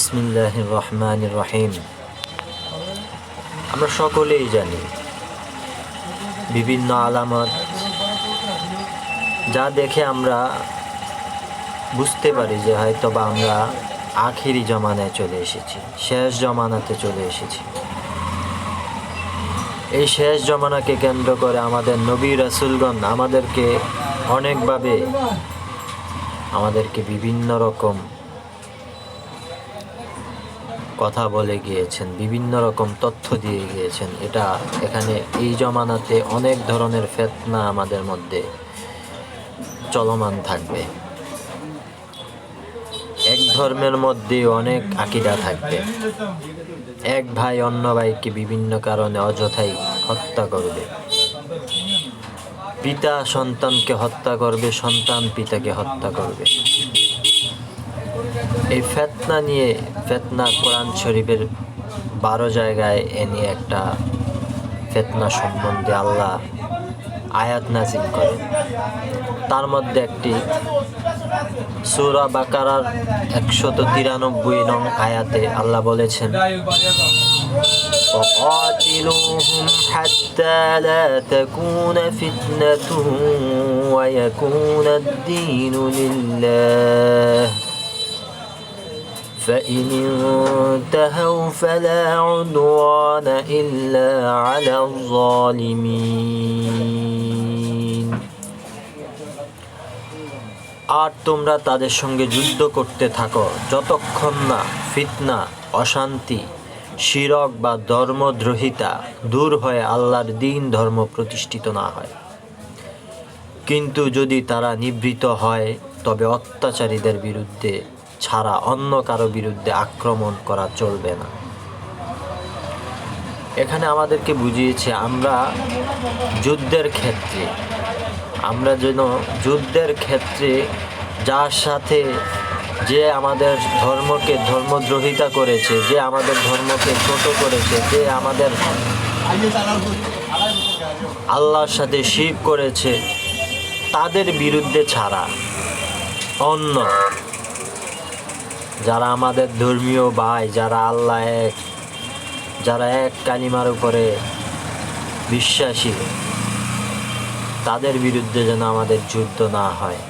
বিসমিল্লাহির রহমানির রহিম। আমরা সকলেই জানি বিভিন্ন আলামত যা দেখে আমরা বুঝতে পারি যে হয়তোবা আমরা আখিরি জমানায় চলে এসেছি, শেষ জমানাতে চলে এসেছি। এই শেষ জমানাকে কেন্দ্র করে আমাদের নবী রাসূলগণ আমাদেরকে বিভিন্ন রকম কথা বলে গিয়েছেন, বিভিন্ন রকম তথ্য দিয়ে গিয়েছেন। এখানে এই জমানাতে অনেক ধরনের ফিতনা আমাদের মধ্যে চলমান থাকবে। এক ধর্মের মধ্যে অনেক আকীদা থাকবে। এক ভাই অন্য ভাইকে বিভিন্ন কারণে অযথাই হত্যা করবে। পিতা সন্তানকে হত্যা করবে, সন্তান পিতাকে হত্যা করবে। এই ফিতনা কোরআন শরীফের 12 জায়গায় এনে একটা ফিতনা সম্বন্ধে আল্লাহ আয়াত নাযিল করেন। তার মধ্যে একটি সূরা বাকারার 193 নং আয়াতে আল্লাহ বলেছেন, وقاتلوهم حتى لا تكون فتنة ويكون الدين لله فإن انتهوا فلا عدوان إلا على الظالمين। আর তোমরা তাদের সঙ্গে যুদ্ধ করতে থাকো যতক্ষণ না ফিতনা, অশান্তি, শিরক বা ধর্মদ্রোহিতা দূর হয়ে আল্লাহর দ্বীন ধর্ম প্রতিষ্ঠিত না হয়। কিন্তু যদি তারা নিবৃত হয় তবে অত্যাচারীদের বিরুদ্ধে ছাড়া অন্য কারো বিরুদ্ধে আক্রমণ করা চলবে না। এখানে আমাদেরকে বুঝিয়েছে আমরা যুদ্ধের ক্ষেত্রে যার সাথে যে আমাদের ধর্মকে ধর্মদ্রোহিতা করেছে, যে আমাদের ধর্মকে ছোট করেছে, যে আমাদের আল্লাহর সাথে শিরক করেছে, তাদের বিরুদ্ধে ছাড়া অন্য যারা আমাদের ধর্মীয় ভাই, যারা এক কালিমার উপরে বিশ্বাসী, তাদের বিরুদ্ধে যেন আমাদের যুদ্ধ না হয়।